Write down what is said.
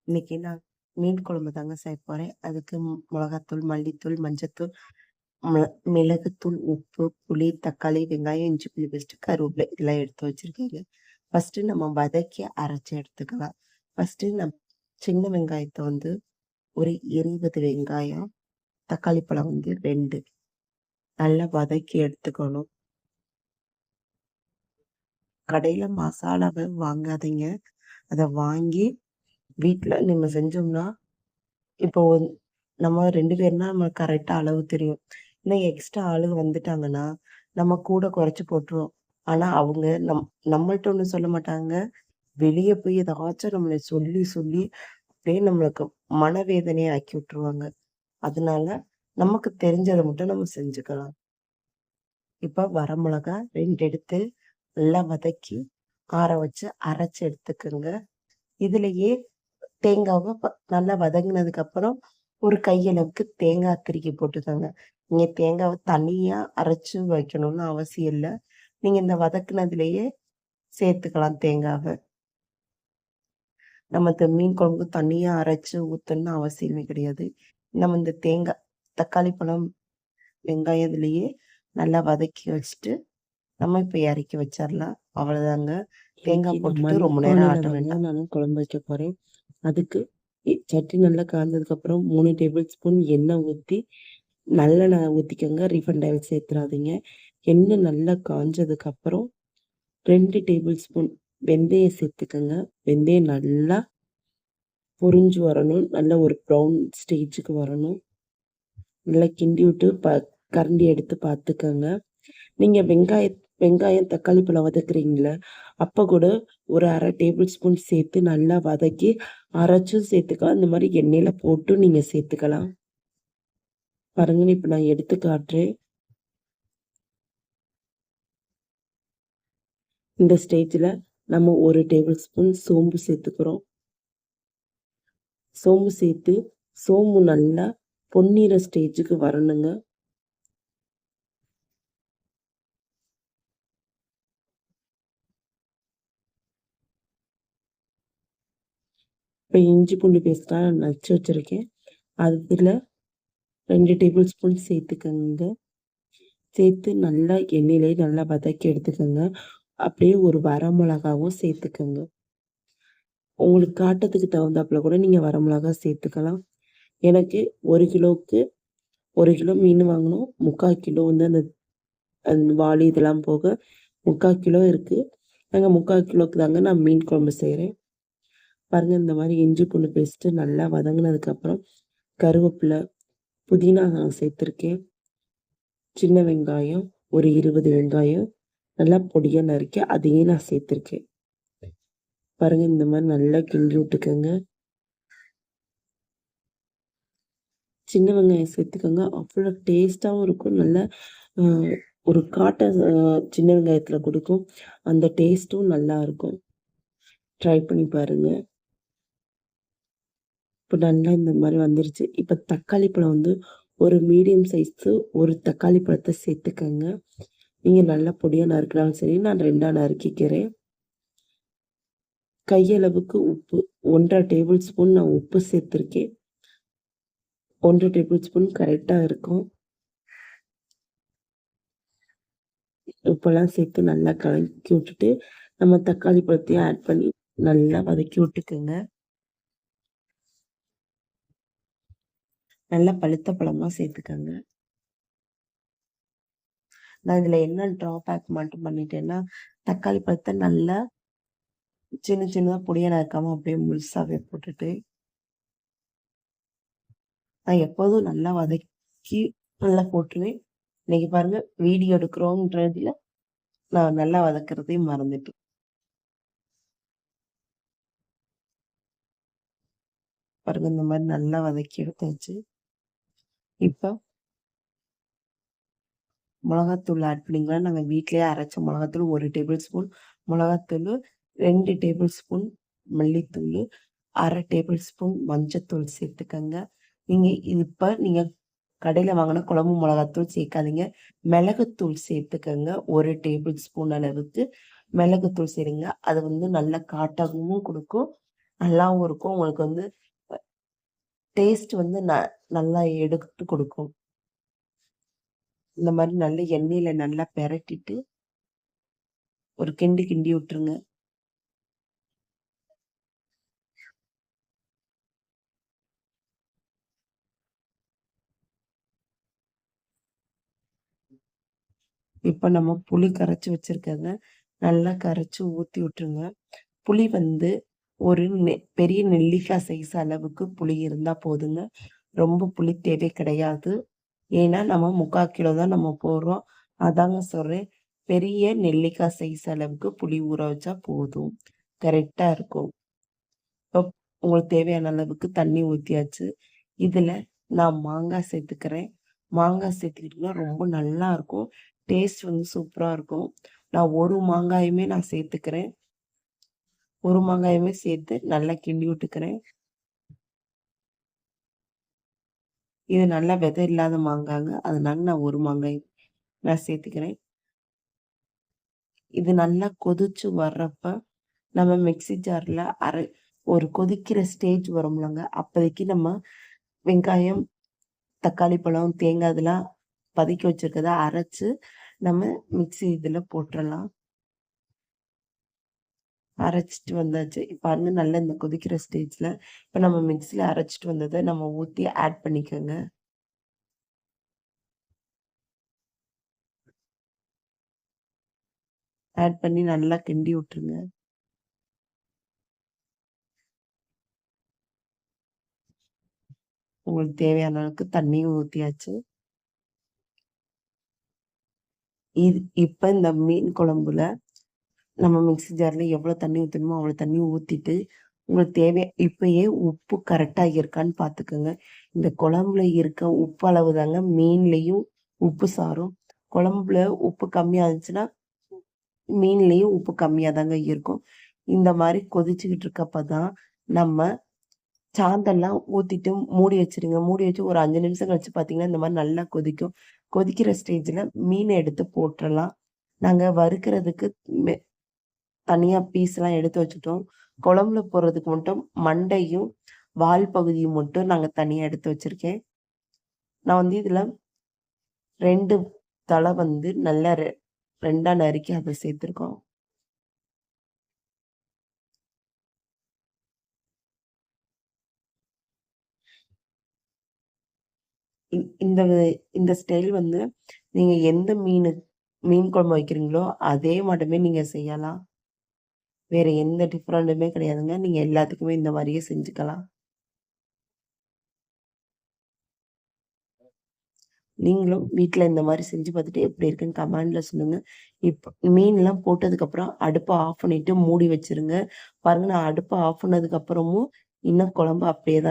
இன்னைக்கு நான் மீன் குழம்பு தாங்க செய்ய போறேன். அதுக்கு மிளகாத்தூள், மல்லித்தூள், மஞ்சத்தூள், மிளகுத்தூள், உப்பு, புளி, தக்காளி, வெங்காயம், இஞ்சி புளி பேஸ்ட், கருவேப்பிலை இதெல்லாம் எடுத்து வச்சிருக்கேங்க. ஃபர்ஸ்ட் நம்ம வதக்கி அரைச்சி எடுத்துக்கலாம். ஃபர்ஸ்ட் நம்ம சின்ன வெங்காயத்தை வந்து ஒரு 20 வெங்காயம், தக்காளி பழம் வந்து 2 நல்லா வதக்கி எடுத்துக்கணும். கடையில மசாலாவை வாங்காதீங்க. அதை வாங்கி வீட்டுல நம்ம செஞ்சோம்னா இப்போ நம்ம 2 பேர்னா நம்ம கரெக்டா அளவு தெரியும். இன்னும் எக்ஸ்ட்ரா ஆளுங்க வந்துட்டாங்கன்னா, நம்ம கூட குறைச்சு போட்டுருவோம். ஆனா அவங்க நம்மள்ட்ட ஒண்ணும் சொல்ல மாட்டாங்க. வெளிய போய் ஏதாச்சும் நம்மள சொல்லி சொல்லி அப்படியே நம்மளுக்கு மனவேதனைய ஆக்கி விட்டுருவாங்க. அதனால நமக்கு தெரிஞ்சத மட்டும் நம்ம செஞ்சுக்கலாம். இப்ப வரமிளகா 2 எடுத்து நல்லா வதக்கி ஆற வச்சு அரைச்சு எடுத்துக்கங்க. இதுலயே தேங்காவ நல்லா வதங்குனதுக்கு அப்புறம் ஒரு கையளவுக்கு தேங்காய் திருகி போட்டுக்கோங்க. நீங்க தேங்காவ தனியா அரைச்சு வைக்கணும்னு அவசியம் இல்ல. நீங்க இந்த வதக்குனதுலயே சேர்த்துக்கலாம் தேங்காவ. நம்ம இந்த மீன் குழம்பு தனியா அரைச்சு ஊத்தணும்னு அவசியமே கிடையாது. நம்ம இந்த தேங்காய், தக்காளி பழம், வெங்காயம் இதுலயே நல்லா வதக்கி வச்சுட்டு, நம்ம இப்ப இறக்கி வச்சிரலாம். அவ்வளவுதாங்க. தேங்காய் போட்டுட்டு ரொம்ப நேரம் ஆட்ட வேண்டாம். நானும் குழம்பு வைக்க போறேன். அதுக்கு சட்டி நல்லா காய்ஞ்சதுக்கு அப்புறம் 3 டேபிள் ஸ்பூன் எண்ணெய் ஊத்தி நல்லெண்ணெய் ஊத்திக்கோங்க. Refined oil சேர்த்துறாதீங்க. எண்ணெய் நல்லா காஞ்சதுக்கு அப்புறம் 2 டேபிள் ஸ்பூன் வெந்தயம் சேர்த்துக்கோங்க. வெந்தயம் நல்லா பொரிஞ்சு வரணும். நல்ல ஒரு ப்ரௌன் ஸ்டேஜுக்கு வரணும். நல்லா கிண்டி விட்டு கரண்டி எடுத்து பார்த்துக்கோங்க. நீங்க வெங்காயம், தக்காளி பழம் வதக்குறீங்களா, அப்ப கூட ஒரு 1/2 டேபிள் ஸ்பூன் சேர்த்து நல்லா வதக்கி அரைச்சும் சேர்த்துக்கலாம். இந்த மாதிரி எண்ணெயில போட்டு நீங்க சேர்த்துக்கலாம். பாருங்க, இப்ப நான் எடுத்து காட்டுறேன். இந்த ஸ்டேஜ்ல நம்ம 1 டேபிள் ஸ்பூன் சோம்பு சேர்த்துக்கிறோம். சோம்பு சேர்த்து சோம்பு நல்லா பொன்னிற ஸ்டேஜுக்கு வரணுங்க. இப்போ இஞ்சி பூண்டு பேஸ்ட்டாக நான் நச்சு வச்சுருக்கேன். அதில் 2 டேபிள் ஸ்பூன் சேர்த்துக்கோங்க. சேர்த்து நல்லா எண்ணெயிலே நல்லா வதக்கி எடுத்துக்கோங்க. அப்படியே ஒரு வரமிளகாவும் சேர்த்துக்கோங்க. உங்களுக்கு காட்டத்துக்கு தகுந்தாப்புல கூட நீங்கள் வரமிளகா சேர்த்துக்கலாம். எனக்கு 1 கிலோவுக்கு 1 கிலோ மீன் வாங்கினோம். 3/4 கிலோ வந்து அந்த வாளி இதெல்லாம் போக 3/4 கிலோ இருக்குது. நாங்கள் 3/4 கிலோவுக்கு தாங்க நான் மீன் குழம்பு செய்கிறேன். பாருங்கள், இந்த மாதிரி இஞ்சி பூண்டு பேஸ்ட்டு நல்லா வதங்கினதுக்கப்புறம் கருவேப்பிலை, புதினா நான் சேர்த்துருக்கேன். சின்ன வெங்காயம் ஒரு 20 வெங்காயம் நல்லா பொடியாக நறுக்கி அதையும் நான் சேர்த்துருக்கேன். பாருங்க, இந்த மாதிரி நல்லா கிண்டி விட்டுக்கோங்க. சின்ன வெங்காயம் சேர்த்துக்கோங்க. அவ்வளோ டேஸ்ட்டாகவும் இருக்கும். நல்ல ஒரு காட்டை சின்ன வெங்காயத்தில் கொடுக்கும். அந்த டேஸ்ட்டும் நல்லா இருக்கும். ட்ரை பண்ணி பாருங்க. இப்போ நல்லா இந்த மாதிரி வந்துருச்சு. இப்போ தக்காளி பழம் வந்து ஒரு மீடியம் சைஸு ஒரு தக்காளி பழத்தை சேர்த்துக்கோங்க. நீங்கள் நல்லா பொடியாக நறுக்கினாலும் சரி, நான் 2ஆக நறுக்கிக்கிறேன். கையளவுக்கு உப்பு 1/2 டேபிள் ஸ்பூன் நான் உப்பு சேர்த்துருக்கேன். 1 டேபிள் ஸ்பூன் கரெக்டாக இருக்கும். உப்பெல்லாம் சேர்த்து நல்லா கலக்கி விட்டுட்டு நம்ம தக்காளி பழத்தையும் ஆட் பண்ணி நல்லா வதக்கி விட்டுக்கோங்க. நல்லா பழுத்த பழமா சேர்த்துக்கோங்க. நான் இதுல என்ன ட்ராபேக் மட்டும் பண்ணிட்டேன்னா, தக்காளி பழத்தை நல்லா சின்ன சின்னதா பொடியா நறுக்காம அப்படியே முழுசாவே போட்டுட்டு, நான் எப்போதும் நல்லா வதக்கி நல்லா போட்டுருவேன். இன்னைக்கு பாருங்க, வீடியோ எடுக்கிறோன்றதுல நான் நல்லா வதக்குறதையும் மறந்துட்டேன். பாருங்க, இந்த மாதிரி நல்லா வதக்கி எடுத்தாச்சு. இப்போ மிளகாத்தூள் ஆட் பண்ணிக்கலாம். நாங்கள் வீட்டிலேயே அரைச்ச மிளகாத்தூள் 1 டேபிள் ஸ்பூன் மிளகாத்தூள், 2 டேபிள் ஸ்பூன் மல்லித்தூள், 1/2 டேபிள் ஸ்பூன் மஞ்சத்தூள் சேர்த்துக்கங்க. நீங்க கடையில் வாங்கின குழம்பு மிளகாத்தூள் சேர்க்காதீங்க. மிளகுத்தூள் சேர்த்துக்கங்க. 1 டேபிள் ஸ்பூன் அளவுக்கு மிளகுத்தூள் சேருங்க. அது வந்து நல்ல காட்டமும் கொடுக்கும். நல்லாவும் இருக்கும். உங்களுக்கு வந்து டேஸ்ட் வந்து நல்லா எடுத்து கொடுக்கும். இந்த மாரி நல்ல எண்ணெயில நல்லா பெரட்டிட்டு, ஒரு கிண்டி கிண்டி விட்டுருங்க. இப்ப நம்ம புளி கரைச்சு வச்சிருக்கத நல்லா கரைச்சு ஊத்தி விட்டுருங்க. புளி வந்து ஒரு பெரிய நெல்லிக்காய் சைஸ் அளவுக்கு புளி இருந்தா போதுங்க. ரொம்ப புளி தேவை கிடையாது. ஏன்னா நம்ம 3/4 கிலோ தான் நம்ம போடுறோம். அதாங்க சொல்றேன். பெரிய நெல்லிக்காய் சைஸ் அளவுக்கு புளி ஊற வச்சா போதும். கரெக்ட்டா இருக்கும். இப்போ உங்களுக்கு தேவையான அளவுக்கு தண்ணி ஊத்தியாச்சு. இதுல நான் மாங்காய் சேர்த்துக்கிறேன். மாங்காய் சேர்த்துக்கிட்டீங்கன்னா ரொம்ப நல்லா இருக்கும். டேஸ்ட் வந்து சூப்பரா இருக்கும். நான் ஒரு மாங்காயுமே நான் சேர்த்துக்கிறேன். ஒரு மாங்காயுமே சேர்த்து நல்லா கிண்டி விட்டுக்கிறேன். இது நல்லா விதை இல்லாத மாங்காங்க. அதனால நான் ஒரு மாங்காய் நான் சேர்த்துக்கிறேன். இது நல்லா கொதிச்சு வர்றப்ப, நம்ம மிக்ஸி ஜார்ல ஒரு கொதிக்கிற ஸ்டேஜ் வரும்லங்க. அப்போதைக்கு நம்ம வெங்காயம், தக்காளி பழம், தேங்காய் இதெல்லாம் பதுக்கி வச்சிருக்கத அரைச்சு நம்ம மிக்ஸி இதுல போட்டுறலாம். அரைச்சிட்டு வந்தாச்சு. பாருங்க நல்லா இந்த கொதிக்கிற ஸ்டேஜ்ல இப்ப நம்ம மிக்ஸில அரைச்சிட்டு வந்தத நம்ம ஊத்தி ஆட் பண்ணிக்கோங்க. ஆட் பண்ணி நல்லா கிண்டி விட்டுருங்க. உங்களுக்கு தேவையான அளவுக்கு தண்ணியும் ஊத்தியாச்சு. இப்ப இந்த மீன் குழம்புல நம்ம மிக்ஸி ஜார்ல எவ்வளோ தண்ணி ஊத்தணுமோ அவ்வளோ தண்ணி ஊத்திட்டு, உங்களுக்கு இப்பயே உப்பு கரெக்ட்டா இருக்கான்னு பார்த்துக்கோங்க. இந்த குழம்புல இருக்க உப்பு அளவு தாங்க மீன்லயும் உப்பு சாரும். குழம்புல உப்பு கம்மியா இருந்துச்சுன்னா, மீன்லயும் உப்பு கம்மியா தாங்க இருக்கும். இந்த மாரி கொதிச்சுக்கிட்டு இருக்கப்ப தான் நம்ம சாந்தெல்லாம் ஊத்திட்டு மூடி வச்சுருங்க. மூடி வச்சு ஒரு 5 நிமிஷம் கழிச்சு பார்த்தீங்கன்னா, இந்த மாரி நல்லா கொதிக்கும். கொதிக்கிற ஸ்டேஜ்ல மீன எடுத்து போட்டுறலாம். நாங்க வறுக்கிறதுக்கு மெ தனியா பீஸ்லாம் எடுத்து வச்சுட்டோம். குழம்புல போடுறதுக்கு மட்டும் மண்டையும், வால் பகுதியும் மட்டும் நாங்க தனியா எடுத்து வச்சிருக்கேன். நான் வந்து இதுல 2 தல வந்து நல்லா 2ஆ நறுக்கி அத சேர்த்துருக்கோம். இந்த இந்த ஸ்டைல் வந்து நீங்க எந்த மீன் குழம்பு வைக்கிறீங்களோ, அதே மட்டுமே நீங்க செய்யலாம். வேற எந்த டிஃபரெண்டுமே கிடையாதுங்க. நீங்க எல்லாத்துக்குமே இந்த மாரியே செஞ்சுக்கலாம். நீங்களும் வீட்ல இந்த மாரி செஞ்சு பார்த்துட்டு எப்படி இருக்குன்னு கமெண்ட்ல சொல்லுங்க. மீன்லாம் போட்டதுக்கப்புறம் அடுப்ப ஆஃப் பண்ணிட்டு மூடி வச்சுருங்க. பாருங்க நான் அடுப்ப ஆஃப் பண்ணதுக்கு அப்புறமும் இன்னும் குழம்பு அப்படியே தான் இருக்கு.